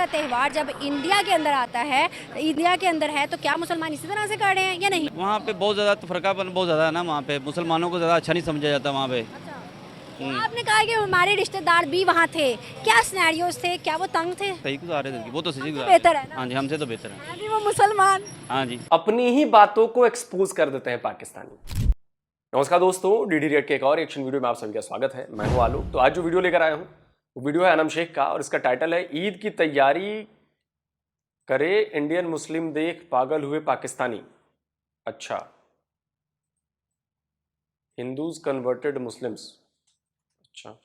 का त्यौहार जब इंडिया के अंदर आता है, इंडिया के अंदर है, तो क्या मुसलमान इसी तरह से कर रहे हैं या नहीं? वहाँ पे बहुत ज़्यादा फर्कापन बहुत ज़्यादा है ना, वहाँ पे मुसलमानों को ज़्यादा अच्छा नहीं समझा जाता वहाँ पे। तो आपने कहा कि हमारे रिश्तेदार भी वहाँ थे, क्या सिनेरियोस थे, क्या वो तंग थे? सही गुजार रहे थे, वो तो सही गुजार बेहतर है ना? हाँ जी, हमसे तो बेहतर है। हैं भी वो मुसलमान। हाँ जी। अपनी ही बातों को एक्सपोज कर देते हैं पाकिस्तानी। नमस्कार दोस्तों, डीडी रेड के एक और एक्शन वीडियो में आप सभी का स्वागत है। मैं हूं आलोक। तो आज जो वीडियो लेकर आया हूं वो वीडियो है अनम शेख का और इसका टाइटल है ईद की तैयारी करे इंडियन मुस्लिम देख पागल हुए पाकिस्तानी। अच्छा, हिंदूज कन्वर्टेड मुस्लिम्स। अच्छा,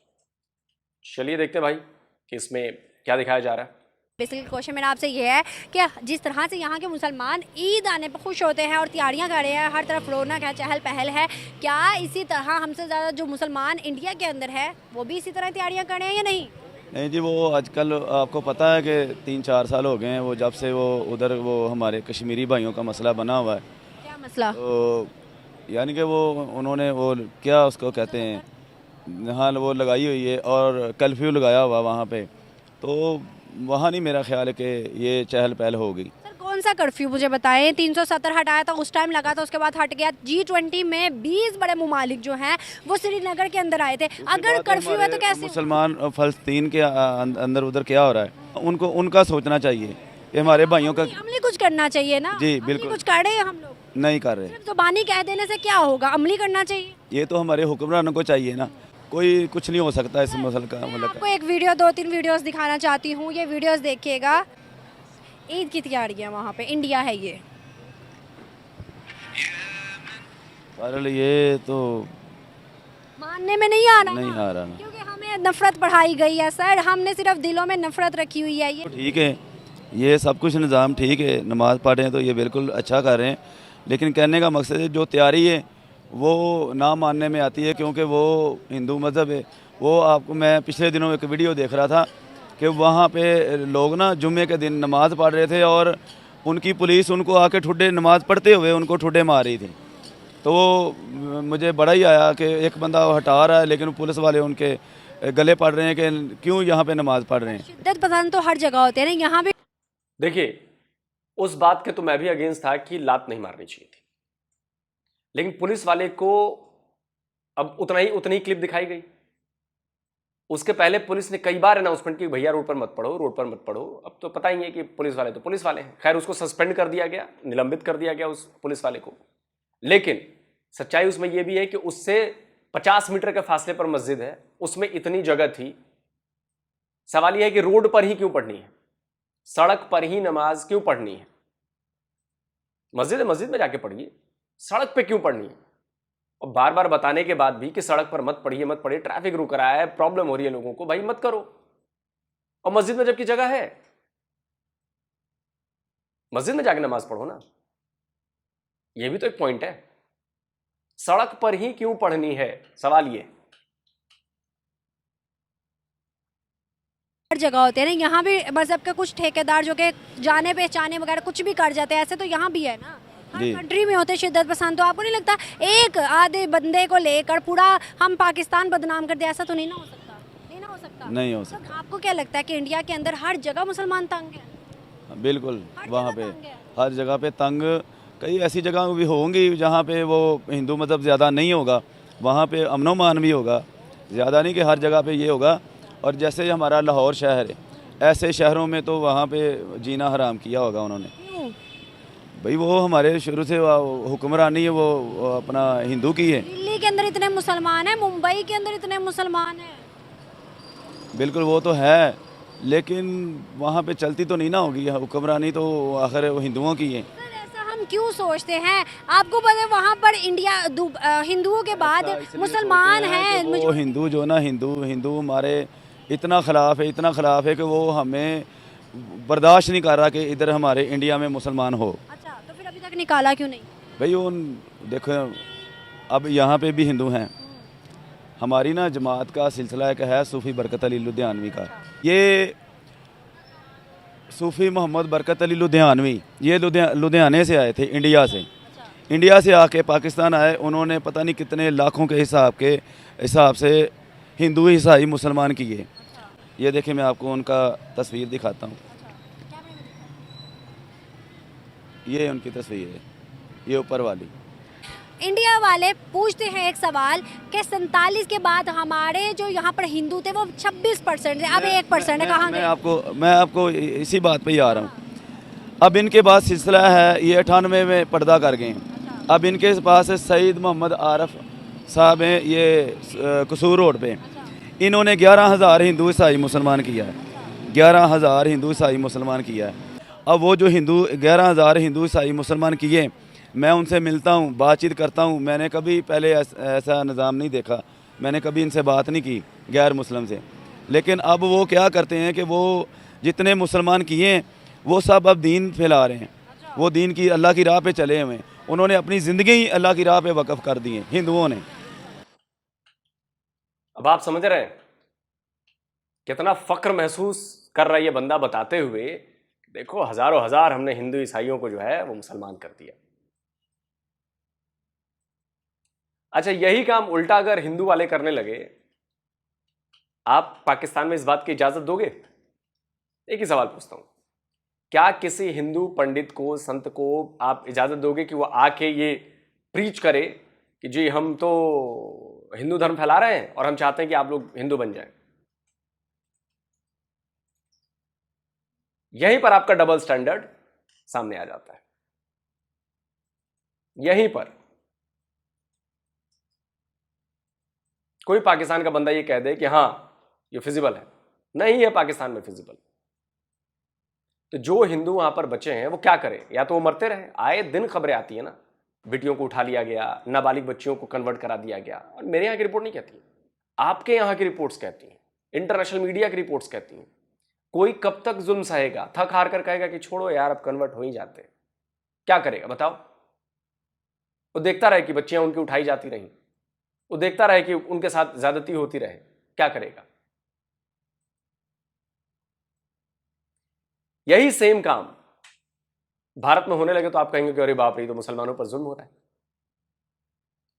चलिए देखते हैं भाई कि इसमें क्या दिखाया जा रहा है। बेसिकली क्वेश्चन मेरा आपसे ये है कि जिस तरह से यहाँ के मुसलमान ईद आने पर खुश होते हैं और तैयारियाँ कर रहे हैं, हर तरफ रौनक है, चहल पहल है, क्या इसी तरह हमसे ज़्यादा जो मुसलमान इंडिया के अंदर है वो भी इसी तरह तैयारियाँ कर रहे हैं या नहीं? नहीं जी, वो आजकल आपको पता है कि 3-4 साल हो गए हैं वो जब से वो उधर वो हमारे कश्मीरी भाइयों का मसला बना हुआ है। क्या मसला? तो यानी कि वो उन्होंने वो क्या उसको कहते हैं हाल वो लगाई हुई है और कर्फ्यू लगाया हुआ वहाँ पे, तो वहाँ नहीं मेरा ख्याल है कि ये चहल पहल होगी। सर कौन सा कर्फ्यू मुझे बताएं? 370 हटाया था, उस टाइम लगा था, उसके बाद हट गया। G20 में 20 बड़े ममालिक जो हैं वो श्रीनगर के अंदर आए थे। अगर कर्फ्यू है तो कैसे? मुसलमान फ़लस्तीन के अंदर उधर क्या हो रहा है उनको उनका सोचना चाहिए कि हमारे भाइयों का अमली कुछ करना चाहिए ना। जी, अमली बिल्कुल। कुछ कर रहे हैं हम लोग, नहीं कर रहे। सिर्फ जुबानी कह देने से क्या होगा? अमली करना चाहिए। ये तो हमारे हुक्मरानों को चाहिए ना, कोई कुछ नहीं हो सकता इस मसल का मैं मतलब आपको एक वीडियो, 2-3 वीडियोस दिखाना चाहती हूँ। ये वीडियोस देखिएगा। ईद की तैयारियां वहाँ पे, इंडिया है ये। बहरहाल ये तो मानने में नहीं आ रहा नहीं ना, आ रहा ना। क्योंकि हमें नफरत बढ़ाई गई है सर। हमने सिर्फ दिलों में नफरत रखी हुई है। ये ठीक है, ये सब कुछ निज़ाम ठीक है, नमाज़ पढ़ रहे हैं तो ये बिल्कुल अच्छा कर रहे हैं, लेकिन कहने का मकसद है जो तैयारी है वो ना मानने में आती है क्योंकि वो हिंदू मज़हब है। वो आपको मैं पिछले दिनों एक वीडियो देख रहा था कि वहाँ पे लोग ना जुम्मे के दिन नमाज़ पढ़ रहे थे और उनकी पुलिस उनको आके ठुड्डे नमाज़ पढ़ते हुए उनको ठुड्डे मार रही थी। तो मुझे बड़ा ही आया कि एक बंदा हटा रहा है लेकिन पुलिस वाले उनके गले पड़ रहे हैं कि क्यों यहाँ पे नमाज़ पढ़ रहे हैं। शिद्दत पसंद तो हर जगह होते हैं ना, यहाँ भी। देखिए, उस बात के तो मैं भी अगेंस्ट था कि लात नहीं मारनी चाहिए थी, लेकिन पुलिस वाले को अब उतनी ही क्लिप दिखाई गई। उसके पहले पुलिस ने कई बार अनाउंसमेंट की भैया रोड पर मत पढ़ो, रोड पर मत पढ़ो। अब तो पता ही है कि पुलिस वाले तो पुलिस वाले हैं। खैर, उसको सस्पेंड कर दिया गया, निलंबित कर दिया गया उस पुलिस वाले को। लेकिन सच्चाई उसमें यह भी है कि उससे 50 मीटर के फासले पर मस्जिद है, उसमें इतनी जगह थी। सवाल यह है कि रोड पर ही क्यों पढ़नी है, सड़क पर ही नमाज क्यों पढ़नी है? मस्जिद है, मस्जिद में जाके पढ़िए, सड़क पे क्यों पढ़नी है? और बार बार बताने के बाद भी कि सड़क पर मत पढ़िए, मत पढ़िए, ट्रैफिक रुक रहा है, प्रॉब्लम हो रही है लोगों को, भाई मत करो। और मस्जिद में जबकि जगह है, मस्जिद में जाके नमाज पढ़ो ना। यह भी तो एक पॉइंट है। सड़क पर ही क्यों पढ़नी है, सवाल ये। हर जगह होते हैं ना, यहाँ भी मजहब के कुछ ठेकेदार जो कि जाने पहचाने वगैरह कुछ भी कर जाते हैं। ऐसे तो यहाँ भी है ना, हर जी। कंट्री में होते शिद्दत पसंद। तो आपको नहीं लगता एक आधे बंदे को लेकर पूरा हम पाकिस्तान बदनाम कर दे? ऐसा तो नहीं ना हो सकता, नहीं ना हो सकता। नहीं हो तो सकता। आपको क्या लगता है कि इंडिया के अंदर हर जगह मुसलमान तंग है? बिल्कुल, हर वहाँ जगह पे तंग है। हर जगह पे तंग। कई ऐसी जगह भी होंगी जहाँ पे वो हिंदू मज़हब ज़्यादा नहीं होगा, वहाँ पे अमनो मान भी होगा। ज़्यादा नहीं कि हर जगह पे ये होगा। और जैसे हमारा लाहौर शहर है, ऐसे शहरों में तो वहाँ पे जीना हराम किया होगा उन्होंने। क्यों? भाई वो हमारे शुरू से हुक्मरानी है वो अपना हिंदू की है। दिल्ली के अंदर इतने मुसलमान हैं, मुंबई के अंदर इतने मुसलमान हैं। बिल्कुल वो तो है, लेकिन वहाँ पे चलती तो नहीं ना होगी, हुक्मरानी तो आखिर वो हिंदुओं की है। सर ऐसा हम क्यों सोचते हैं? आपको पता है वहाँ पर हिंदुओं के बाद इसलिए मुसलमान सोचते हैं। कि वो हिंदू जो ना हिंदू हमारे इतना ख़िलाफ़ है कि वो हमें बर्दाश्त नहीं कर रहा कि इधर हमारे इंडिया में मुसलमान हो। अच्छा, तो फिर अभी तक निकाला क्यों नहीं? भाई उन देखो अब यहाँ पे भी हिंदू हैं। हमारी ना जमात का सिलसिला एक है सूफ़ी बरकत अली लुधियानवी का। ये सूफ़ी मोहम्मद बरकत अली लुधियानवी ये लुधियाने से आए थे, इंडिया से। इंडिया से आके पाकिस्तान आए, उन्होंने पता नहीं कितने लाखों के हिसाब से हिंदू ईसाई मुसलमान किए। ये देखिए, मैं आपको उनका तस्वीर दिखाता हूँ। ये उनकी तस्वीर है, ये ऊपर वाली। इंडिया वाले पूछते हैं एक सवाल कि 47 के बाद हमारे जो यहाँ पर हिंदू थे वो 26% थे, अब 1% है, कहाँ गए? मैं आपको इसी बात पे ही आ रहा हूँ। अब इनके पास सिलसिला है, ये 98 में पर्दा कर गए हैं। अब इनके पास सईद मोहम्मद आरफ साहब हैं, ये कसूर रोड पे। इन्होंने 11,000 हिंदू ईसाई मुसलमान किया है, 11,000 हिंदू ईसाई मुसलमान किया है। अब वो जो 11,000 हिंदू ईसाई मुसलमान किए, मैं उनसे मिलता हूँ, बातचीत करता हूँ। मैंने कभी पहले ऐसा निज़ाम नहीं देखा, मैंने कभी इनसे बात नहीं की गैर मुस्लिम से। लेकिन अब वो क्या करते हैं कि वो जितने मुसलमान किए हैं वो सब अब दीन फैला रहे हैं, वो दीन की अल्लाह की राह पे चले हुए हैं। उन्होंने अपनी ज़िंदगी ही अल्लाह की राह पे वक़्फ़ कर दी है हिंदुओं ने। अब आप समझ रहे हैं कितना फक्र महसूस कर रहा है ये बंदा बताते हुए, देखो हजारों हजार हमने हिंदू ईसाइयों को जो है वो मुसलमान कर दिया। अच्छा, यही काम उल्टा अगर हिंदू वाले करने लगे, आप पाकिस्तान में इस बात की इजाजत दोगे? एक ही सवाल पूछता हूं, क्या किसी हिंदू पंडित को, संत को आप इजाजत दोगे कि वो आके ये प्रीच करे कि जी हम तो हिंदू धर्म फैला रहे हैं और हम चाहते हैं कि आप लोग हिंदू बन जाएं? यहीं पर आपका डबल स्टैंडर्ड सामने आ जाता है। यहीं पर कोई पाकिस्तान का बंदा ये कह दे कि हां ये फिजिबल है, नहीं है पाकिस्तान में फिजिबल। तो जो हिंदू वहां पर बचे हैं वो क्या करें? या तो वो मरते रहे, आए दिन खबरें आती है ना, बेटियों को उठा लिया गया, नाबालिग बच्चियों को कन्वर्ट करा दिया गया। और मेरे यहाँ की रिपोर्ट नहीं कहती, आपके यहाँ की रिपोर्ट्स कहती हैं, इंटरनेशनल मीडिया की रिपोर्ट्स कहती हैं। कोई कब तक जुल्म सहेगा? थक हार कर कहेगा कि छोड़ो यार अब कन्वर्ट हो ही जाते। क्या करेगा बताओ? वो देखता रहे कि बच्चियां उनकी उठाई जाती रहीं, वो देखता रहे कि उनके साथ ज्यादती होती रहे, क्या करेगा? यही सेम काम भारत में होने लगे तो आप कहेंगे कि अरे बाप रे तो मुसलमानों पर जुल्म हो रहा है।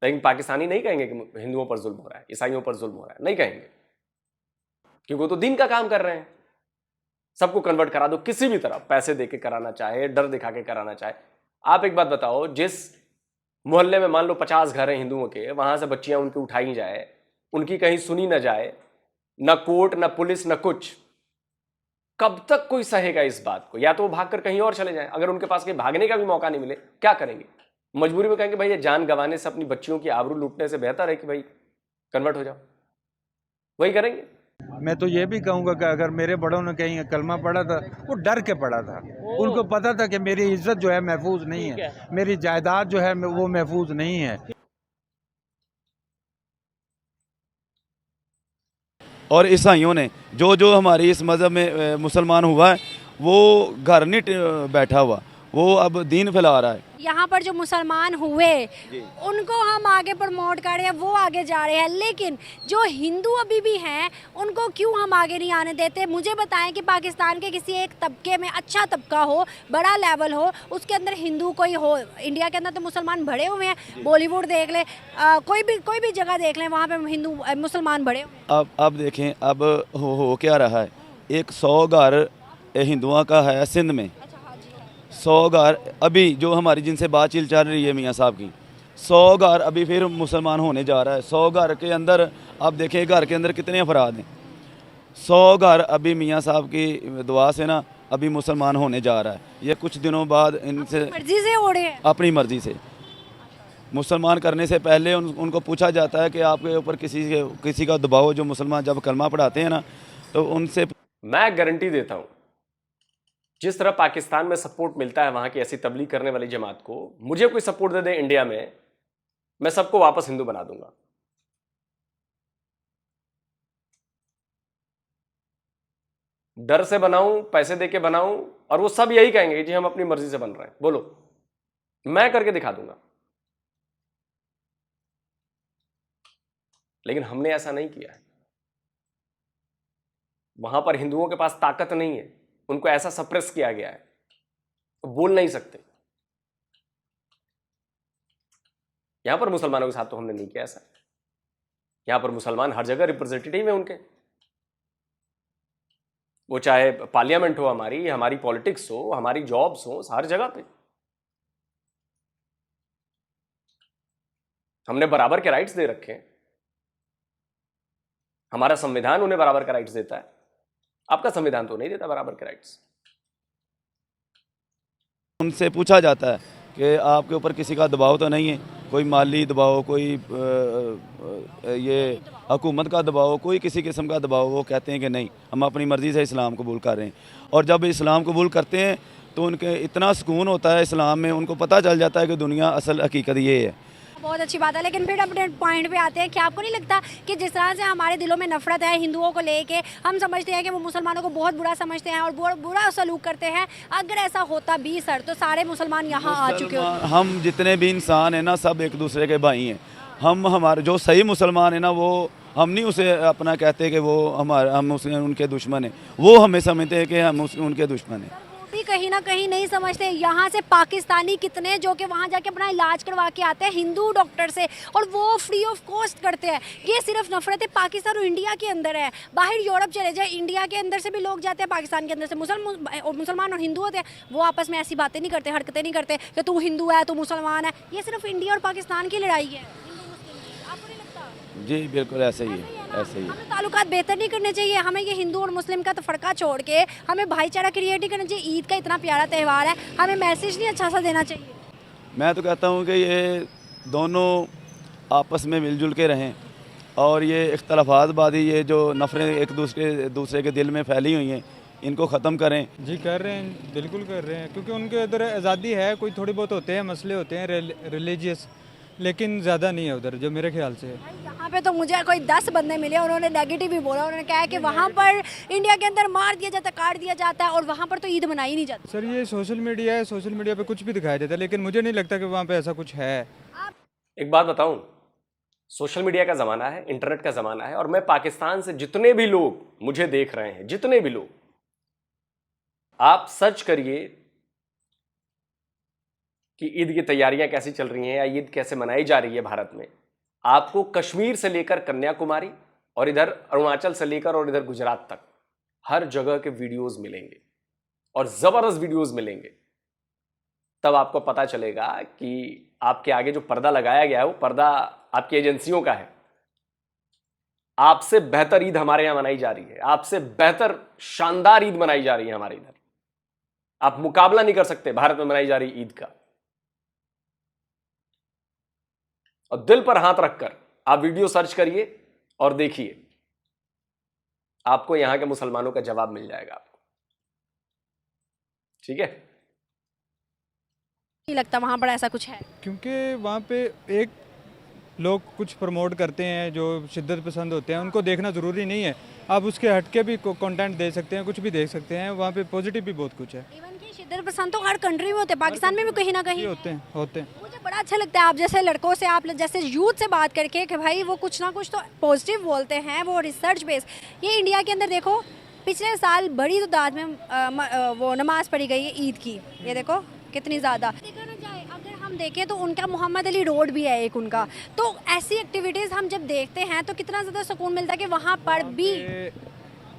लेकिन पाकिस्तानी नहीं कहेंगे कि हिंदुओं पर जुल्म हो रहा है, ईसाइयों पर जुल्म हो रहा है, नहीं कहेंगे, क्योंकि वो तो दीन का काम कर रहे हैं। सबको कन्वर्ट करा दो किसी भी तरह, पैसे देके कराना चाहे, डर दिखा के कराना चाहे। आप एक बात बताओ, जिस मोहल्ले में मान लो 50 घर हैं हिंदुओं के, वहां से बच्चियां उनकी उठाई जाए, उनकी कहीं सुनी ना जाए, ना कोर्ट ना पुलिस ना कुछ, कब तक कोई सहेगा इस बात को? या तो वो भागकर कहीं और चले जाएं। अगर उनके पास कहीं भागने का भी मौका नहीं मिले, क्या करेंगे? मजबूरी में कहेंगे भाई ये जान गंवाने से, अपनी बच्चियों की आबरू लूटने से बेहतर है कि भाई कन्वर्ट हो जाओ। वही करेंगे। मैं तो ये भी कहूँगा कि अगर मेरे बड़ों ने कहीं कलमा पढ़ा था, वो डर के पढ़ा था। उनको पता था कि मेरी इज्जत जो है महफूज नहीं है, मेरी जायदाद जो है वो महफूज नहीं है। और ईसाइयों ने जो जो हमारी इस मज़हब में मुसलमान हुआ है, वो घर नहीं बैठा हुआ, वो अब दीन फैला रहा है। यहाँ पर जो मुसलमान हुए उनको हम आगे प्रमोट कर रहे हैं, वो आगे जा रहे हैं, लेकिन जो हिंदू अभी भी हैं उनको क्यों हम आगे नहीं आने देते? मुझे बताएं कि पाकिस्तान के किसी एक तबके में, अच्छा तबका हो, बड़ा लेवल हो, उसके अंदर हिंदू कोई हो। इंडिया के अंदर तो मुसलमान भरे हुए हैं, बॉलीवुड देख लें, कोई भी जगह देख लें, वहाँ पे हिंदू मुसलमान भरे हुए हैं। अब देखें, अब हो क्या रहा है, एक 100 घर हिंदुओं का है सिंध में, 100 घर अभी जो हमारी जिनसे बातचीत चल रही है मियाँ साहब की, 100 घर अभी फिर मुसलमान होने जा रहा है। 100 घर के अंदर आप देखें घर के अंदर कितने अफराद हैं, 100 घर अभी मियाँ साहब की दुआ से ना अभी मुसलमान होने जा रहा है। ये कुछ दिनों बाद इनसे मर्जी से हो रहे हैं, अपनी मर्जी से मुसलमान करने से पहले उनको पूछा जाता है कि आपके ऊपर किसी का दबाव, जो मुसलमान जब कलमा पढ़ाते हैं ना, तो उनसे मैं गारंटी देता हूं, जिस तरह पाकिस्तान में सपोर्ट मिलता है वहां की ऐसी तबलीग करने वाली जमात को, मुझे कोई सपोर्ट दे दे इंडिया में, मैं सबको वापस हिंदू बना दूंगा। डर से बनाऊं, पैसे देके बनाऊं, और वो सब यही कहेंगे जी हम अपनी मर्जी से बन रहे हैं। बोलो, मैं करके दिखा दूंगा। लेकिन हमने ऐसा नहीं किया है। वहां पर हिंदुओं के पास ताकत नहीं है, उनको ऐसा सप्रेस किया गया है, तो बोल नहीं सकते। यहां पर मुसलमानों के साथ तो हमने नहीं किया ऐसा। यहां पर मुसलमान हर जगह रिप्रेजेंटेटिव है उनके, वो चाहे पार्लियामेंट हो, हमारी पॉलिटिक्स हो, हमारी जॉब्स हो, हर जगह पे हमने बराबर के राइट्स दे रखे हैं, हमारा संविधान उन्हें बराबर का राइट्स देता है, आपका संविधान तो नहीं देता बराबर के राइट्स। उनसे पूछा जाता है कि आपके ऊपर किसी का दबाव तो नहीं है, कोई माली दबाव, कोई ये हुकूमत का दबाव, कोई किसी किस्म का दबाव। वो कहते हैं कि नहीं, हम अपनी मर्ज़ी से इस्लाम कबूल कर रहे हैं। और जब इस्लाम कबूल करते हैं तो उनके इतना सुकून होता है इस्लाम में, उनको पता चल जाता है कि दुनिया असल हकीकत ये है। बहुत अच्छी बात है, लेकिन फिर अपने पॉइंट पे आते हैं कि आपको नहीं लगता कि जिस तरह से हमारे दिलों में नफरत है हिंदुओं को लेके, हम समझते हैं कि वो मुसलमानों को बहुत बुरा समझते हैं और बुरा सलूक करते हैं। अगर ऐसा होता भी सर, तो सारे मुसलमान यहाँ आ चुके होते। हम जितने भी इंसान हैं ना, सब एक दूसरे के भाई हैं। हम हमारे जो सही मुसलमान है ना, वो हम नहीं उसे अपना कहते कि वो हम उनके दुश्मन हैं, वो हमें समझते हैं कि हम उनके दुश्मन हैं। भी कहीं ना कहीं नहीं समझते। यहाँ से पाकिस्तानी कितने जो कि वहाँ जाके अपना इलाज करवा के आते हैं हिंदू डॉक्टर से, और वो फ्री ऑफ कॉस्ट करते हैं। ये सिर्फ नफरत है पाकिस्तान और इंडिया के अंदर है। बाहर यूरोप चले जाए, इंडिया के अंदर से भी लोग जाते हैं, पाकिस्तान के अंदर से मुसलमान और हिंदू होते हैं, वो आपस में ऐसी बातें नहीं करते, हरकतें नहीं करते कि तू हिंदू है, तू मुसलमान है। ये सिर्फ इंडिया और पाकिस्तान की लड़ाई है, आपको नहीं लगता? जी बिल्कुल ऐसे ही है, ऐसे ही है। हमें ताल्लुकात बेहतर नहीं करने चाहिए, हमें ये हिंदू और मुस्लिम का तो फर्का छोड़ के हमें भाईचारा क्रिएट ही करना चाहिए। ईद का इतना प्यारा त्यौहार है, हमें मैसेज नहीं अच्छा सा देना चाहिए? मैं तो कहता हूँ कि ये दोनों आपस में मिलजुल के रहें, और ये इख्तलाफातबाजी, ये जो नफरें एक दूसरे के दिल में फैली हुई हैं, इनको ख़त्म करें। जी कर रहे हैं, बिल्कुल कर रहे हैं, क्योंकि उनके उधर आज़ादी है। कोई थोड़ी बहुत होते हैं मसले होते हैं रिलीजियस, लेकिन ज़्यादा नहीं है उधर, जो मेरे ख्याल से है। यहाँ पे तो मुझे कोई 10 बंदे मिले, उन्होंने नेगेटिव ही बोला। उन्होंने कहा कि वहाँ पर इंडिया के अंदर मार दिया जाता है, काट दिया जाता है, और वहाँ पर तो ईद मनाई नहीं जाती। सर ये सोशल मीडिया है, सोशल मीडिया पे कुछ भी दिखाया जाता है, लेकिन मुझे नहीं लगता कि वहाँ पे ऐसा कुछ है। एक बात बताऊं, सोशल मीडिया का ज़माना है, इंटरनेट का ज़माना है, और मैं पाकिस्तान से जितने भी लोग मुझे देख रहे हैं, जितने भी लोग, आप सर्च करिए कि ईद की तैयारियां कैसी चल रही हैं या ईद कैसे मनाई जा रही है भारत में। आपको कश्मीर से लेकर कन्याकुमारी और इधर अरुणाचल से लेकर और इधर गुजरात तक हर जगह के वीडियोस मिलेंगे, और ज़बरदस्त वीडियोस मिलेंगे। तब आपको पता चलेगा कि आपके आगे जो पर्दा लगाया गया है वो पर्दा आपकी एजेंसियों का है। आपसे बेहतर ईद हमारे यहां मनाई जा रही है, आपसे बेहतर शानदार ईद मनाई जा रही है हमारे इधर। आप मुकाबला नहीं कर सकते भारत में मनाई जा रही ईद का। और दिल पर हाथ रखकर आप वीडियो सर्च करिए और देखिए, आपको यहां के मुसलमानों का जवाब मिल जाएगा आपको। ठीक है? नहीं लगता वहाँ पर ऐसा कुछ है, क्योंकि वहाँ पे एक लोग कुछ प्रमोट करते हैं जो शिद्दत पसंद होते हैं, उनको देखना ज़रूरी नहीं है। आप उसके हटके भी कंटेंट दे सकते हैं, कुछ भी देख सकते हैं। वहाँ पे पॉजिटिव भी बहुत कुछ है। इवन कि शिद्दत पसंद तो हर कंट्री में होते हैं, पाकिस्तान में भी कहीं ना कहीं होते हैं। मुझे बड़ा अच्छा लगता है आप जैसे लड़कों से, आप जैसे यूथ से बात करके कि भाई वो कुछ ना कुछ तो पॉजिटिव बोलते हैं, वो रिसर्च बेस। ये इंडिया के अंदर देखो, पिछले साल बड़ी तादाद में वो नमाज पढ़ी गई है ईद की। ये देखो कितनी ज़्यादा। देखा ना जाए, अगर हम देखें तो उनका मोहम्मद अली रोड भी है एक उनका। तो ऐसी एक्टिविटीज़ हम जब देखते हैं तो कितना ज़्यादा सुकून मिलता है कि वहाँ पर भी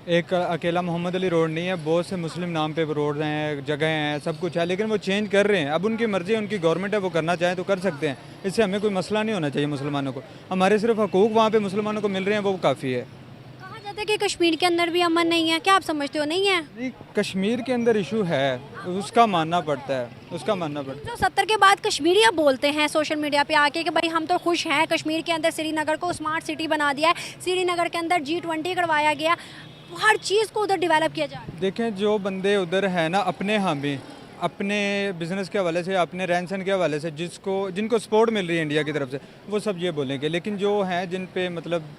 एक अकेला मोहम्मद अली रोड नहीं है, बहुत से मुस्लिम नाम पे रोड हैं, जगह हैं, सब कुछ है, लेकिन वो चेंज कर रहे हैं। अब उनकी मर्जी है, उनकी गवर्नमेंट है, वो करना चाहें तो कर सकते हैं। इससे हमें कोई मसला नहीं होना चाहिए मुसलमानों को। हमारे सिर्फ हकूक़ वहाँ पे मुसलमानों को मिल रहे हैं, वो काफ़ी है। कहा जाता है कि कश्मीर के अंदर भी अमन नहीं है, क्या आप समझते हो? नहीं है? नहीं, कश्मीर के अंदर इशू है, उसका मानना पड़ता है, उसका मानना पड़ता है। 1970 के बाद कश्मीरी अब बोलते हैं सोशल मीडिया पे आके कि भाई हम तो खुश हैं, कश्मीर के अंदर श्रीनगर को स्मार्ट सिटी बना दिया है, श्रीनगर के अंदर G20 करवाया गया, हर चीज़ को उधर डेवलप किया जा रहा है। देखें जो बंदे उधर हैं ना, अपने हामी, अपने बिजनेस के हवाले से, अपने रहन सहन के हवाले से जिनको सपोर्ट मिल रही है इंडिया की तरफ से, वो सब ये बोलेंगे। लेकिन जो हैं जिन पे मतलब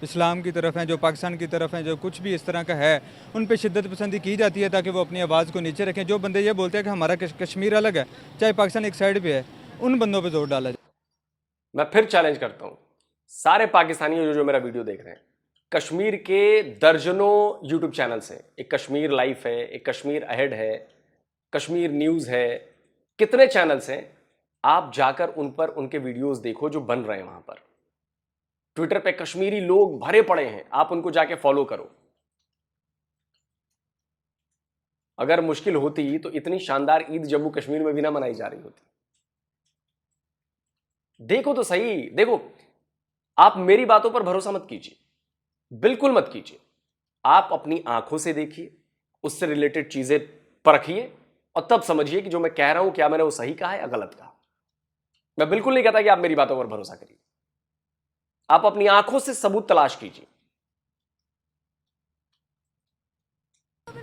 इस्लाम की तरफ हैं, जो पाकिस्तान की तरफ हैं, जो कुछ भी इस तरह का है, उन पे शिद्दत पसंदी की जाती है ताकि वो अपनी आवाज़ को नीचे रखें। जो बंदे ये बोलते हैं कि हमारा कश्मीर अलग है, चाहे पाकिस्तान एक साइड पे है, उन बंदों पे जोर डाला जाए। मैं फिर चैलेंज करता हूं सारे पाकिस्तानी जो मेरा वीडियो देख रहे हैं, कश्मीर के दर्जनों यूट्यूब चैनल्स हैं। एक कश्मीर लाइफ है, एक कश्मीर अहेड है, कश्मीर न्यूज़ है, कितने चैनल्स हैं। आप जाकर उन पर उनके वीडियोस देखो जो बन रहे हैं वहां पर। ट्विटर पे कश्मीरी लोग भरे पड़े हैं, आप उनको जाके फॉलो करो। अगर मुश्किल होती तो इतनी शानदार ईद जम्मू कश्मीर में भी ना मनाई जा रही होती। देखो तो सही, देखो आप मेरी बातों पर भरोसा मत कीजिए, बिल्कुल मत कीजिए। आप अपनी आंखों से देखिए, उससे रिलेटेड चीजें परखिए और तब समझिए कि जो मैं कह रहा हूं क्या मैंने वो सही कहा है या गलत कहा। मैं बिल्कुल नहीं कहता कि आप मेरी बातों पर भरोसा करिए, आप अपनी आंखों से सबूत तलाश कीजिए।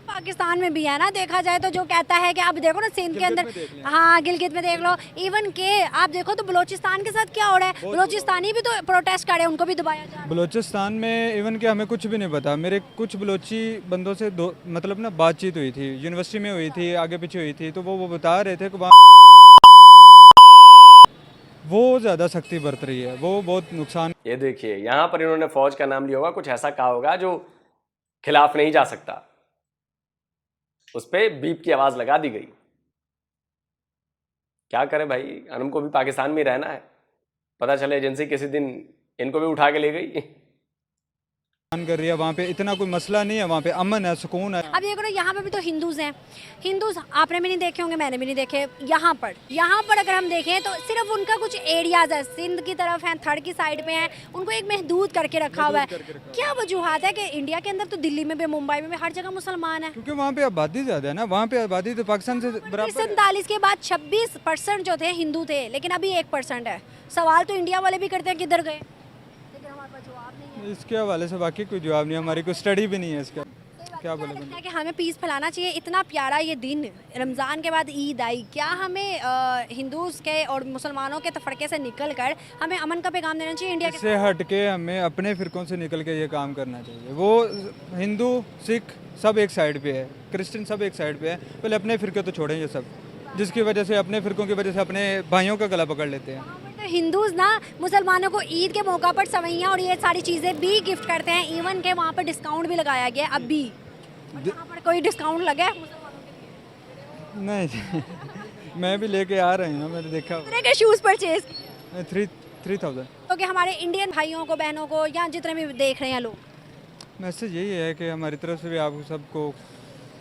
पाकिस्तान में भी है ना, देखा जाए तो जो कहता है कि आप देखो ना सिंध के अंदर, हाँ गिलगित में देख लो, इवन के आप देखो तो बलोचिस्तान के साथ क्या हो रहा है, बलोचिस्तानी भी तो प्रोटेस्ट करे, उनको भी दबाया जा रहा है। बलूचिस्तान में इवन कि हमें कुछ भी नहीं पता। मेरे कुछ बलोची बंदों से मतलब ना बातचीत हुई थी, यूनिवर्सिटी में हुई थी, आगे पीछे हुई थी, तो वो बता रहे थे कि वहाँ वो ज़्यादा सख्ती बरत रही है, वो बहुत नुकसान। ये देखिए यहां पर इन्होंने फौज का नाम लिया होगा, कुछ ऐसा कहा होगा जो खिलाफ नहीं जा सकता, उस पर बीप की आवाज लगा दी गई। क्या करें भाई, अनम को भी पाकिस्तान में रहना है, पता चले एजेंसी किसी दिन इनको भी उठा के ले गई। कर रही है। वहाँ पे इतना कोई मसला नहीं है, वहाँ पे अमन है, सुकून है। अब देखो ना यहाँ पे भी तो हिंदूज हैं, हिंदूज आपने भी नहीं देखे होंगे, मैंने भी नहीं देखे। यहाँ पर अगर हम देखें तो सिर्फ उनका कुछ एरियाज है, सिंध की तरफ है, थड़ की साइड पे है, उनको एक महदूद करके रखा हुआ है। क्या वजूहत है कि इंडिया के अंदर तो दिल्ली में भी, मुंबई में भी हर जगह मुसलमान है? क्योंकि वहाँ पे आबादी ज़्यादा है ना, वहाँ पे आबादी तो पाकिस्तान से बराबर है। 47 के बाद 26% जो थे हिंदू थे, लेकिन अभी 1% है। सवाल तो इंडिया वाले भी करते हैं किधर गए, लेकिन हमारे पास जवाब नहीं है। इसके हवाले से बाकी कोई जवाब नहीं है, हमारी कोई स्टडी भी नहीं है इसका। क्या बोले लगता है कि हमें पीस फैलाना चाहिए। इतना प्यारा ये दिन, रमज़ान के बाद ईद आई, क्या हमें हिंदूज के और मुसलमानों के तफरके से निकल कर हमें अमन का पैगाम देना चाहिए इंडिया के? इससे हट के हमें अपने फिरकों से निकल के ये काम करना चाहिए। वो हिंदू सिख सब एक साइड पे है, क्रिश्चियन सब एक साइड पे है, पहले अपने फिरके तो छोड़ें ये सब, जिसकी वजह से अपने फिरकों की वजह से अपने भाइयों का गला पकड़ लेते हैं। तो हिंदूज ना मुसलमानों को ईद के मौका पर सवैयाँ और ये सारी चीज़ें भी गिफ्ट करते हैं, इवन के वहाँ पर डिस्काउंट भी लगाया गया है। अब भी यहाँ पर कोई डिस्काउंट लगा है मुसलमानों के लिए? नहीं मैं भी लेके आ रहे हैं, मैंने देखा। के शूज़ परचेज 3000। तो कि हमारे इंडियन भाइयों को, बहनों को, या जितने भी देख रहे हैं लोग, मैसेज यही है कि हमारी तरफ से भी आप सबको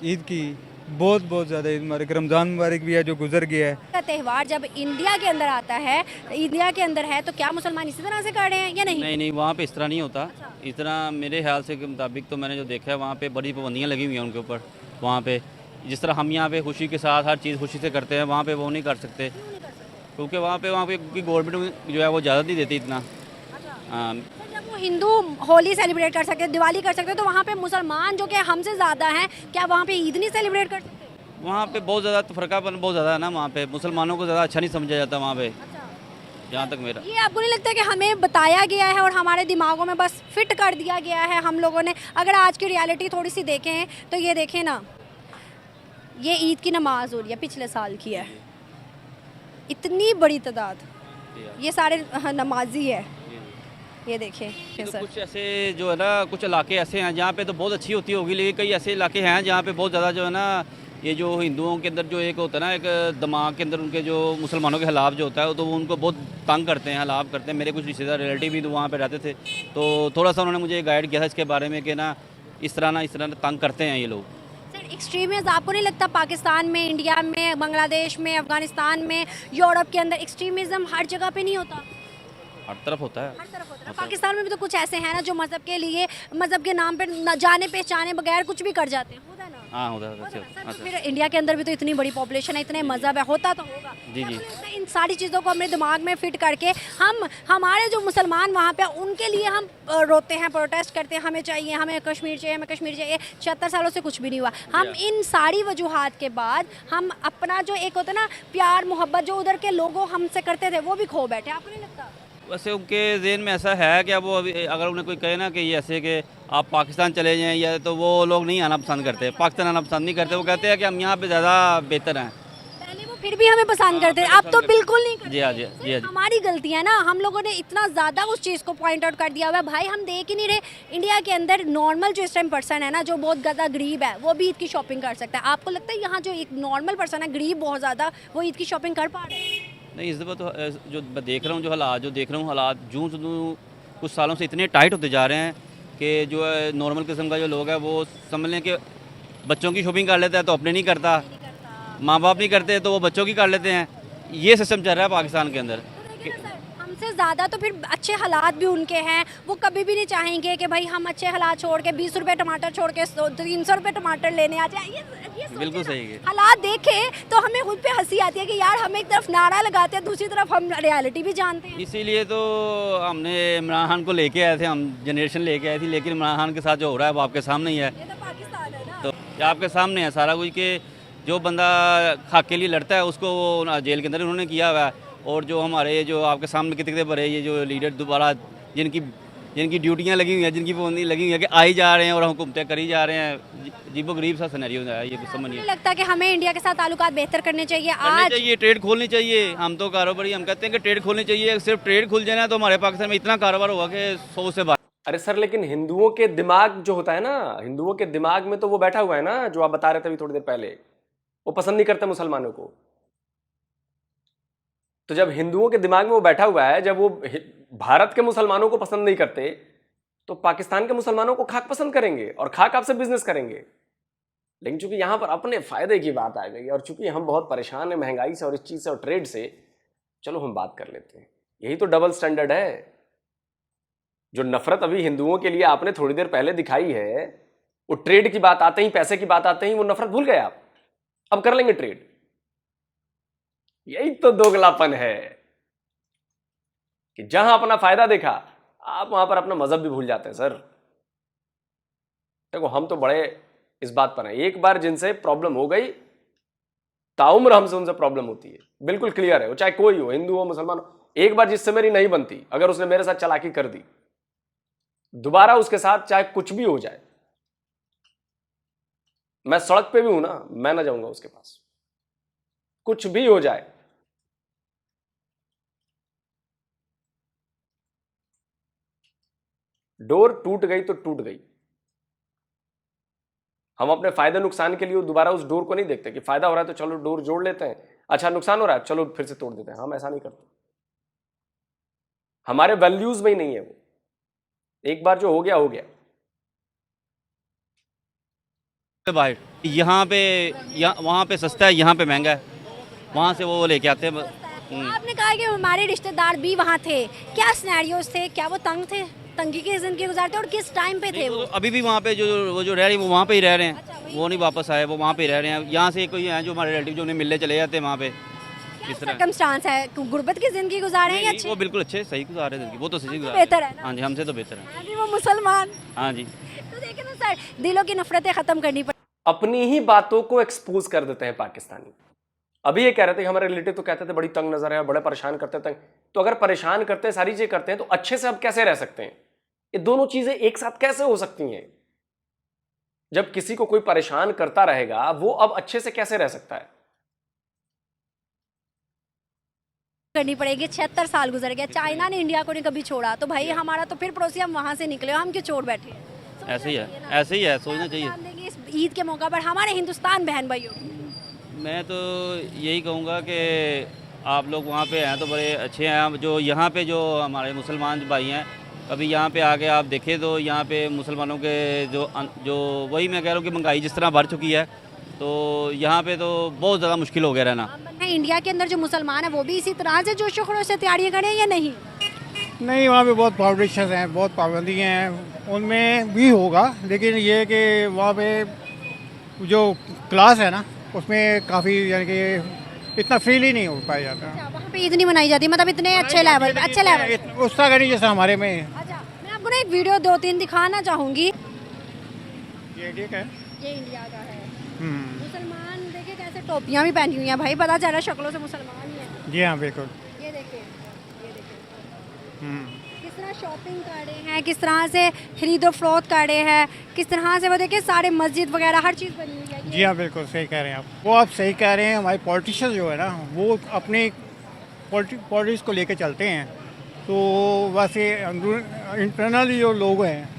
ईद की बहुत बहुत ज़्यादा ईद मुबारक, रमज़ान मुबारक भी है जो गुजर गया है। का त्यौहार जब इंडिया के अंदर आता है, इंडिया के अंदर है, तो क्या मुसलमान इसी तरह से कर रहे हैं या नहीं? नहीं, वहाँ पे इस तरह नहीं होता। इतना मेरे ख्याल से के मुताबिक तो मैंने जो देखा है वहाँ पे बड़ी पाबंदियाँ लगी हुई हैं उनके ऊपर। वहाँ पे जिस तरह हम यहाँ पे खुशी के साथ हर चीज़ खुशी से करते हैं, वहाँ पे वो नहीं कर सकते, क्योंकि वहाँ पे गवर्नमेंट जो है वो ज़्यादा नहीं देती इतना। हाँ, जब वो हिंदू होली सेलिब्रेट कर सकते, दिवाली कर सकते, तो वहाँ पे मुसलमान जो कि हमसे ज़्यादा हैं, क्या वहाँ पे ईद नहीं सेलिब्रेट कर सकते? वहाँ पे बहुत ज़्यादा तफरकापन बहुत ज़्यादा है ना, वहाँ पे मुसलमानों को ज़्यादा अच्छा नहीं समझा जाता वहाँ पे, जहाँ तक मेरा। ये आपको नहीं लगता कि हमें बताया गया है और हमारे दिमागों में बस फिट कर दिया गया है हम लोगों ने? अगर आज की रियलिटी थोड़ी सी देखें तो ये देखें ना, ये ईद की नमाज हो रही है, पिछले साल की है, इतनी बड़ी तादाद, ये सारे नमाजी है, ये देखें। तो कुछ ऐसे जो है ना, कुछ इलाके ऐसे हैं जहाँ पे तो बहुत अच्छी होती होगी, लेकिन कई ऐसे इलाके हैं जहाँ पे बहुत ज़्यादा जो है ना, ये जो हिंदुओं के अंदर जो एक होता है ना, एक दिमाग के अंदर उनके जो मुसलमानों के खिलाफ जो होता है, तो वो उनको बहुत तंग करते हैं, हलाफ करते हैं। मेरे कुछ रिश्तेदार रिलेटिव भी तो वहाँ पे रहते थे, तो थोड़ा सा उन्होंने मुझे गाइड किया था इसके बारे में कि ना इस तरह तंग करते हैं ये लोग। सर एक्सट्रीमिज़म आपको नहीं लगता पाकिस्तान में, इंडिया में, बांग्लादेश में, अफगानिस्तान में, यूरोप के अंदर एक्सट्रीमिज़म हर जगह पे नहीं होता? हर तरफ होता है। हर तरफ होता है। पाकिस्तान में भी तो कुछ ऐसे हैं ना जो मज़हब के लिए, मज़हब के नाम पे न जाने पहचाने बगैर कुछ भी कर जाते हैं, होता है ना? हाँ होता है। सर, अच्छा, फिर इंडिया के अंदर भी तो इतनी बड़ी पॉपुलेशन है, इतने मज़हब है, होता तो होगा। जी। इन सारी चीज़ों को अपने दिमाग में फिट करके हमारे जो मुसलमान वहाँ पे, उनके लिए हम रोते हैं, प्रोटेस्ट करते हैं, हमें चाहिए, हमें कश्मीर चाहिए, हमें कश्मीर चाहिए। 76 सालों से कुछ भी नहीं हुआ। हम इन सारी वजूहात के बाद हम अपना जो एक होता है ना प्यार मोहब्बत, जो उधर के लोगों हमसे करते थे, वो भी खो बैठे। आपको नहीं लगता? वैसे उनके ज़हन में ऐसा है कि अब वो अभी अगर उन्हें कोई कहे ना कि ये ऐसे कि आप पाकिस्तान चले जाएं, या तो वो लोग नहीं आना पसंद करते, पाकिस्तान आना पसंद नहीं करते। वो कहते हैं कि हम यहाँ पे ज़्यादा बेहतर हैं। पहले वो फिर भी हमें पसंद करते थे, अब तो बिल्कुल नहीं करते। जी हाँ जी। हमारी गलती है ना, हम लोगों ने इतना ज़्यादा उस चीज़ को पॉइंट आउट कर दिया हुआ है। भाई हम देख ही नहीं रहे, इंडिया के अंदर नॉर्मल जो इस टाइम पर्सन है ना, जो बहुत ज़्यादा गरीब है, वो भी ईद की शॉपिंग कर सकता है। आपको लगता है यहाँ जो एक नॉर्मल पर्सन है, गरीब बहुत ज़्यादा, वो ईद की शॉपिंग कर पा रहे हैं? नहीं, इस दफ़ा तो जो मैं देख रहा हूँ, हालात जूँ कुछ सालों से इतने टाइट होते जा रहे हैं कि जो है नॉर्मल किस्म का जो लोग है वो समझ लें कि बच्चों की शॉपिंग कर लेता है तो अपने नहीं करता, माँ बाप नहीं करते तो वो बच्चों की कर लेते हैं। ये सिस्टम चल रहा है पाकिस्तान के अंदर। सबसे ज़्यादा तो फिर अच्छे हालात भी उनके हैं, वो कभी भी नहीं चाहेंगे कि भाई हम अच्छे हालात छोड़ के 20 रुपये टमाटर छोड़ के 300 रुपये टमाटर लेने आ जाए। ये सोचिए बिल्कुल ना, सही है। हालात देखे तो हमें खुद पे हंसी आती है कि यार हम एक तरफ नारा लगाते हैं, दूसरी तरफ हम रियलिटी भी जानते हैं। इसीलिए तो हमने इमरान खान को लेके आए थे, हम जनरेशन लेके आए थी, लेकिन इमरान खान के साथ जो हो रहा है वो आपके सामने ही है। ये तो पाकिस्तान है ना। तो ये आपके सामने है सारा कुछ कि जो बंदा खाक के लिए लड़ता है उसको वो जेल के अंदर उन्होंने किया हुआ है, और जो हमारे जो आपके सामने कितने बड़े ये जो लीडर दोबारा जिनकी ड्यूटियां लगी हुई हैं, जिनकी पाबंदी लगी हुई है कि आई जा रहे हैं और हुकूमतें करी जा रहे हैं, अजीबो गरीब सा सिनेरियो है ये, समझ नहीं मुझे लगता है कि हमें इंडिया के साथ ताल्लुकात बेहतर करने चाहिए। करनी आज चाहिए, ट्रेड खोलनी चाहिए। हम तो कारोबारी, हम कहते हैं कि ट्रेड खोलनी चाहिए। सिर्फ ट्रेड खुल जाए ना तो हमारे पाकिस्तान में इतना कारोबार होगा कि 100 से बाहर। अरे सर, लेकिन हिंदुओं के दिमाग जो होता है ना, हिंदुओं के दिमाग में तो वो बैठा हुआ है ना, जो आप बता रहे थे अभी थोड़ी देर पहले, वो पसंद नहीं करते मुसलमानों को। तो जब हिंदुओं के दिमाग में वो बैठा हुआ है, जब वो भारत के मुसलमानों को पसंद नहीं करते, तो पाकिस्तान के मुसलमानों को खाक पसंद करेंगे और खाक आपसे बिजनेस करेंगे। लेकिन चूंकि यहां पर अपने फायदे की बात आ गई और चूंकि हम बहुत परेशान हैं महंगाई से और इस चीज से और ट्रेड से, चलो हम बात कर लेते हैं। यही तो डबल स्टैंडर्ड है। जो नफरत अभी हिंदुओं के लिए आपने थोड़ी देर पहले दिखाई है, वो ट्रेड की बात आते ही, पैसे की बात आते ही वो नफरत भूल गए आप। अब कर लेंगे ट्रेड। यही तो दोगलापन है कि जहां अपना फायदा देखा आप वहां पर अपना मजहब भी भूल जाते हैं। सर देखो, हम तो बड़े इस बात पर हैं, एक बार जिनसे प्रॉब्लम हो गई ताउम्र हमसे उनसे प्रॉब्लम होती है, बिल्कुल क्लियर है। वो चाहे कोई हो, हिंदू हो मुसलमान हो, एक बार जिससे मेरी नहीं बनती, अगर उसने मेरे साथ चालाकी कर दी, दोबारा उसके साथ चाहे कुछ भी हो जाए, मैं सड़क पे भी हूं ना, मैं ना जाऊंगा उसके पास, कुछ भी हो जाए। डोर टूट गई तो टूट गई। हम अपने फायदे नुकसान के लिए दोबारा उस डोर को नहीं देखते कि फायदा हो रहा है तो चलो डोर जोड़ लेते हैं, अच्छा नुकसान हो रहा है चलो फिर से तोड़ देते हैं। हम ऐसा नहीं करते, हमारे वैल्यूज में ही नहीं है वो। एक बार जो हो गया हो गया। बाहर यहाँ पे वहाँ पे सस्ता है, यहाँ पे महंगा है, वहाँ से वो लेके आते हैं। आपने कहा कि हमारे रिश्तेदार भी वहाँ थे, क्या सिनेरियोस थे, क्या वो तंग थे, तंगी की जिंदगी गुजारते और किस टाइम पे थे वो? अभी भी वहाँ पे वो जो रह रहे हैं वो वहाँ पे ही रह रहे हैं, वो नहीं वापस आए, वो वहाँ पे ही रह रहे हैं। यहाँ से कोई हैं जो हमारे रिलेटिव जो उन्हें मिलने चले जाते हैं वहाँ पे। किस तरह सर्कमस्टांस है, गुर्बत की जिंदगी गुजारे हैं या अच्छे? वो बिल्कुल अच्छे सही गुजार रहे हैं, वो तो सही गुजार बेहतर है ना? हाँ जी, हमसे तो बेहतर है। अभी वो मुसलमान। हाँ जी, तो देखिए ना सर, दिलों की नफरतें खत्म करनी पड़ी। अपनी ही बातों को एक्सपोज कर देते हैं पाकिस्तानी। अभी ये कह रहे थे कि हमारे रिलेटिव तो कहते थे बड़ी तंग नजर है, बड़े परेशान करते तंग। तो अगर परेशान करते हैं, सारी चीजें करते हैं, तो अच्छे से अब कैसे रह सकते हैं? ये दोनों चीजें एक साथ कैसे हो सकती हैं? जब किसी को कोई परेशान करता रहेगा, वो अब अच्छे से कैसे रह सकता है? करनी पड़ेगी। 76 साल गुजर गए, चाइना ने इंडिया को नहीं कभी छोड़ा, तो भाई हमारा तो फिर पड़ोसी, हम वहां से निकले, हम क्यों छोड़ बैठे हैं? ऐसे ही है, ऐसे ही है, सोचना चाहिए। ध्यान देंगे इस ईद के मौका पर हमारे हिंदुस्तान बहन भाइयों। मैं तो यही कहूँगा कि आप लोग वहाँ पे हैं तो बड़े अच्छे हैं। जो यहाँ पे जो हमारे मुसलमान भाई हैं, अभी यहाँ पे आके आप देखें तो यहाँ पे मुसलमानों के जो वही मैं कह रहा हूँ कि महंगाई जिस तरह बढ़ चुकी है, तो यहाँ पे तो बहुत ज़्यादा मुश्किल हो गया रहना। इंडिया के अंदर जो मुसलमान है वो भी इसी तरह से जोशो खरोश से तैयारियां करें या नहीं? नहीं, वहाँ पे बहुत बाउंडेशन हैं, बहुत पाबंदियाँ हैं, उनमें भी होगा। लेकिन ये है कि वहाँ पे जो क्लास है ना, उसमें काफ़ी यानी कि इतना फ्रीली नहीं हो पाया जाता। वहाँ पे ईद नहीं मनाई जाती, मतलब इतने अच्छे लेवल पे, अच्छे लेवल उस तरह का नहीं जैसा हमारे में। अच्छा, मैं आपको ना एक वीडियो 2-3 दिखाना चाहूँगी। ये ठीक है, ये इंडिया का है। मुसलमान देखिए कैसे टोपियाँ भी पहनी हुई हैं भाई, पता चल रहा है शक्लों से मुसलमान ही है। जी हाँ बिल्कुल। ये देखिए किस तरह शॉपिंग कर रहे हैं, किस तरह से खरीदो फरोख्त कर रहे हैं, किस तरह से वो देखिए सारे मस्जिद वगैरह हर चीज़ बनी हुई है। जी हाँ बिल्कुल सही कह रहे हैं आप। वो आप सही कह रहे हैं। हमारे पॉलिटिशियन जो है ना, वो अपने पॉलिटिक्स को लेके चलते हैं, तो वैसे इंटरनली जो लोग हैं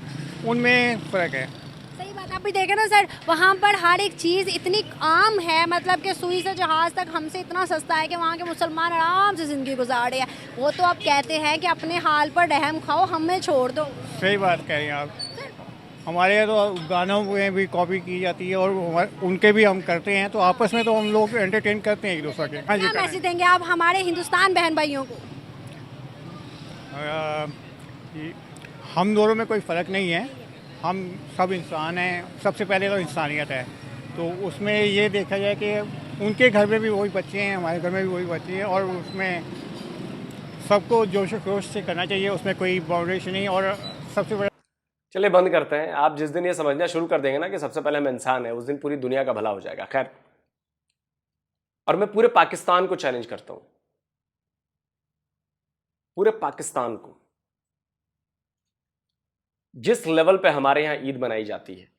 उनमें फ़र्क है। सही बात, आप भी देखें ना सर, वहाँ पर हर एक चीज़ इतनी आम है, मतलब कि सुई से जहाज़ तक हमसे इतना सस्ता है कि वहाँ के मुसलमान आराम से ज़िंदगी गुजार रहे हैं। वो तो आप कहते हैं कि अपने हाल पर रहम खाओ, हमें छोड़ दो। सही बात कह रहे हैं आप। हमारे यहाँ तो गानों में भी कॉपी की जाती है और उनके भी हम करते हैं, तो आपस में तो हम लोग एंटरटेन करते हैं एक दूसरे के। हाँ जी, क्या मैसेज देंगे आप हमारे हिंदुस्तान बहन भाइयों को? ये हम दोनों में कोई फ़र्क नहीं है, हम सब इंसान हैं। सबसे पहले तो इंसानियत है, तो उसमें ये देखा जाए कि उनके घर में भी वही बच्चे हैं, हमारे घर में भी वही बच्चे हैं, और उसमें सबको जोश खरोश से करना चाहिए, उसमें कोई बाउंड्री नहीं। और सबसे बड़ा चलिए बंद करते हैं। आप जिस दिन ये समझना शुरू कर देंगे ना कि सबसे पहले हम इंसान है, उस दिन पूरी दुनिया का भला हो जाएगा। खैर, और मैं पूरे पाकिस्तान को चैलेंज करता हूं, पूरे पाकिस्तान को, जिस लेवल पे हमारे यहां ईद मनाई जाती है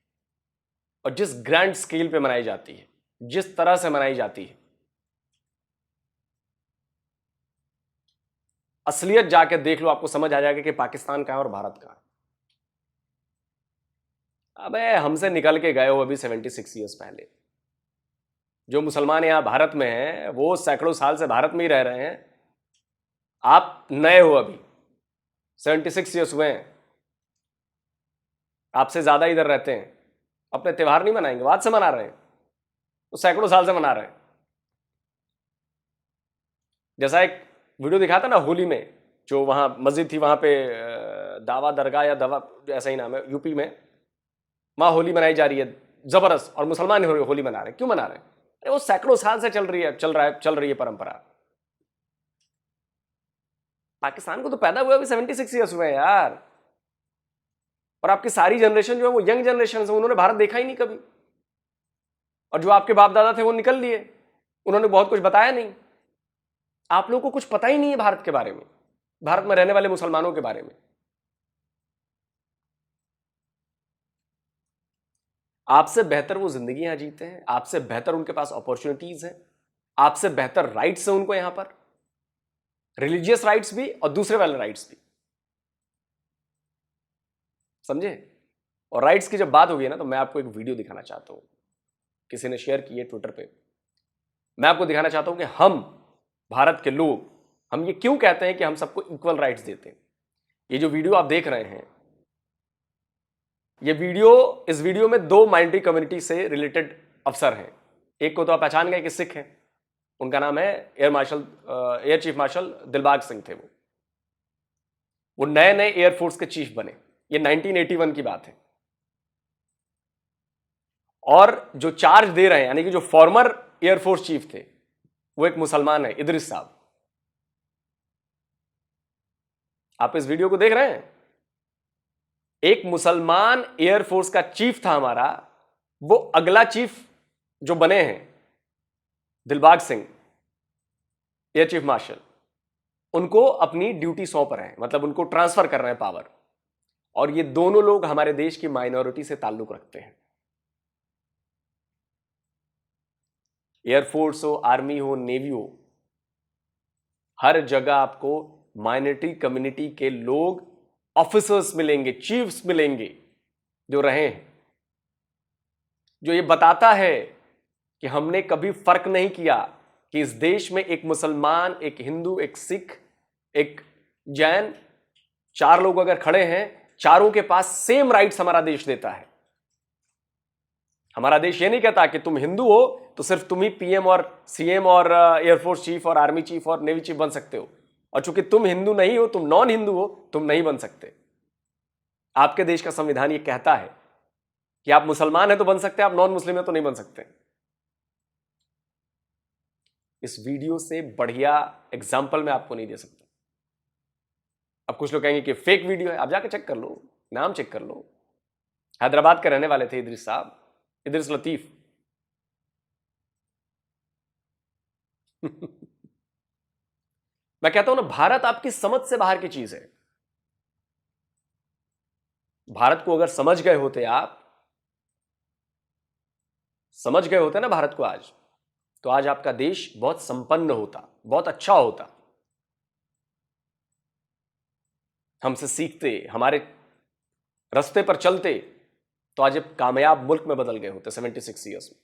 और जिस ग्रैंड स्केल पे मनाई जाती है, जिस तरह से मनाई जाती है, असलियत जाके देख लो, आपको समझ आ जाएगा कि पाकिस्तान का है और भारत का है। अबे हमसे निकल के गए हो अभी 76 ईयर्स पहले। जो मुसलमान यहां भारत में हैं वो सैकड़ों साल से भारत में ही रह रहे हैं। आप नए हो, अभी 76 ईयर्स हुए हैं, आपसे ज्यादा इधर रहते हैं, अपने त्योहार नहीं मनाएंगे, बाद से मना रहे हैं, तो सैकड़ों साल से मना रहे हैं। जैसा एक वीडियो दिखा था ना होली में, जो वहां मस्जिद थी, वहां पे दावा दरगाह या दवा ऐसा ही नाम है, यूपी में, वहां होली मनाई जा रही है जबरदस्त, और मुसलमान होली मना रहे हैं। क्यों मना रहे हैं? अरे वो सैकड़ों साल से चल रही है परंपरा। पाकिस्तान को तो पैदा हुए अभी 76 ईयर्स हुए हैं यार, और आपकी सारी जनरेशन जो है वो यंग जनरेशन है, उन्होंने भारत देखा ही नहीं कभी, और जो आपके बाप दादा थे वो निकल लिए, उन्होंने बहुत कुछ बताया नहीं। आप लोगों को कुछ पता ही नहीं है भारत के बारे में, भारत में रहने वाले मुसलमानों के बारे में। आपसे बेहतर वो जिंदगी यहां जीते हैं, आपसे बेहतर उनके पास अपॉर्चुनिटीज हैं, आपसे बेहतर राइट्स हैं उनको यहां पर, रिलीजियस राइट्स भी और दूसरे वाले राइट्स भी, समझे? और राइट्स की जब बात होगी ना, तो मैं आपको एक वीडियो दिखाना चाहता हूं, किसी ने शेयर की है ट्विटर पे। मैं आपको दिखाना चाहता हूं कि हम भारत के लोग, हम ये क्यों कहते हैं कि हम सबको इक्वल राइट्स देते हैं। ये जो वीडियो आप देख रहे हैं, ये वीडियो, इस वीडियो में दो माइनॉरिटी कम्युनिटी से रिलेटेड अफसर हैं। एक को तो आप पहचान गए कि सिख हैं, उनका नाम है air chief marshal Dilbagh Singh थे। वो नए नए एयरफोर्स के चीफ बने, ये 1981 की बात है। और जो चार्ज दे रहे हैं, यानी कि जो फॉर्मर एयरफोर्स चीफ थे, वो एक मुसलमान है, इदरिस साहब। आप इस वीडियो को देख रहे हैं, एक मुसलमान एयरफोर्स का चीफ था हमारा, वो अगला चीफ जो बने हैं Dilbagh Singh, air chief marshal, उनको अपनी ड्यूटी सौंप रहे हैं, मतलब उनको ट्रांसफर कर रहे हैं पावर। और ये दोनों लोग हमारे देश की माइनॉरिटी से ताल्लुक रखते हैं। एयरफोर्स हो, आर्मी हो, नेवी हो, हर जगह आपको माइनॉरिटी कम्युनिटी के लोग, ऑफिसर्स मिलेंगे, चीफ्स मिलेंगे जो रहे हैं, जो ये बताता है कि हमने कभी फर्क नहीं किया कि इस देश में एक मुसलमान, एक हिंदू, एक सिख, एक जैन, चार लोग अगर खड़े हैं, चारों के पास सेम राइट्स हमारा देश देता है। हमारा देश ये नहीं कहता कि तुम हिंदू हो तो सिर्फ तुम ही पीएम और सीएम और एयरफोर्स चीफ और आर्मी चीफ और नेवी चीफ बन सकते हो, और चूंकि तुम हिंदू नहीं हो, तुम नॉन हिंदू हो, तुम नहीं बन सकते। आपके देश का संविधान ये कहता है कि आप मुसलमान हैं तो बन सकते हैं, आप नॉन मुस्लिम हैं तो नहीं बन सकते। इस वीडियो से बढ़िया एग्जाम्पल मैं आपको नहीं दे सकता। अब कुछ लोग कहेंगे कि फेक वीडियो है, आप जाकर चेक कर लो, नाम चेक कर लो। हैदराबाद के रहने वाले थे इदरिस साहब, इदरिस लतीफ। मैं कहता हूं ना, भारत आपकी समझ से बाहर की चीज है। भारत को अगर समझ गए होते, आप समझ गए होते ना भारत को आज, तो आज आपका देश बहुत संपन्न होता, बहुत अच्छा होता। हमसे सीखते, हमारे रास्ते पर चलते, तो आज एक कामयाब मुल्क में बदल गए होते 76 ईयर्स में।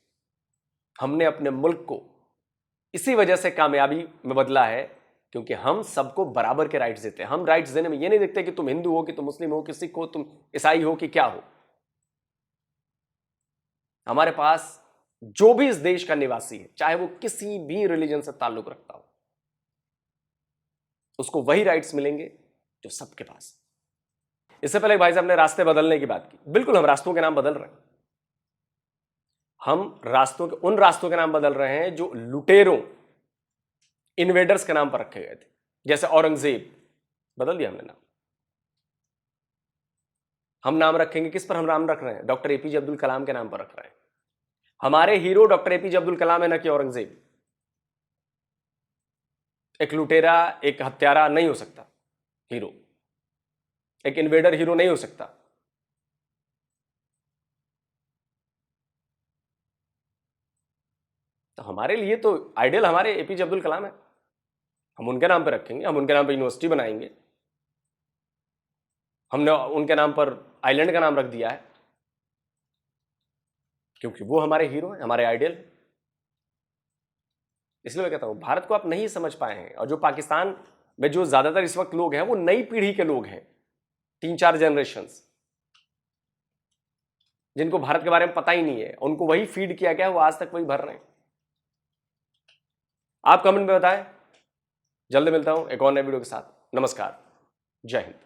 हमने अपने मुल्क को इसी वजह से कामयाबी में बदला है क्योंकि हम सबको बराबर के राइट्स देते हैं। हम राइट्स देने में ये नहीं देखते कि तुम हिंदू हो, कि तुम मुस्लिम हो, कि सिख हो, तुम ईसाई हो, कि क्या हो। हमारे पास जो भी इस देश का निवासी है, चाहे वो किसी भी रिलीजन से ताल्लुक रखता हो, उसको वही राइट्स मिलेंगे जो सबके पास। इससे पहले भाई साहब ने रास्ते बदलने की बात की, बिल्कुल हम रास्तों के नाम बदल रहे हैं। हम उन रास्तों के नाम बदल रहे हैं जो लुटेरों, इन्वेडर्स के नाम पर रखे गए थे। जैसे औरंगजेब, बदल दिया हमने नाम। हम नाम रखेंगे, किस पर हम नाम रख रहे हैं? डॉक्टर एपीजे अब्दुल कलाम के नाम पर रख रहे हैं। हमारे hero doctor APJ Abdul Kalam है, न कि औरंगजेब। एक लुटेरा, एक हत्यारा नहीं हो सकता हीरो, एक इन्वेडर हीरो नहीं हो सकता। तो हमारे लिए तो आइडियल हमारे एपीजे अब्दुल कलाम है, हम उनके नाम पर रखेंगे, हम उनके नाम पर यूनिवर्सिटी बनाएंगे। हमने उनके नाम पर आइलैंड का नाम रख दिया है, क्योंकि वो हमारे हीरो हैं, हमारे आइडियल हैं। इसलिए मैं कहता हूं भारत को आप नहीं समझ पाए हैं, और जो पाकिस्तान में जो ज्यादातर इस वक्त लोग हैं वो नई पीढ़ी के लोग हैं, 3-4 जनरेशंस, जिनको भारत के बारे में पता ही नहीं है, उनको वही फीड किया गया है, वो आज तक वही भर रहे हैं। आप कमेंट में बताएं। जल्द मिलता हूं एक और नए वीडियो के साथ। नमस्कार, जय हिंद।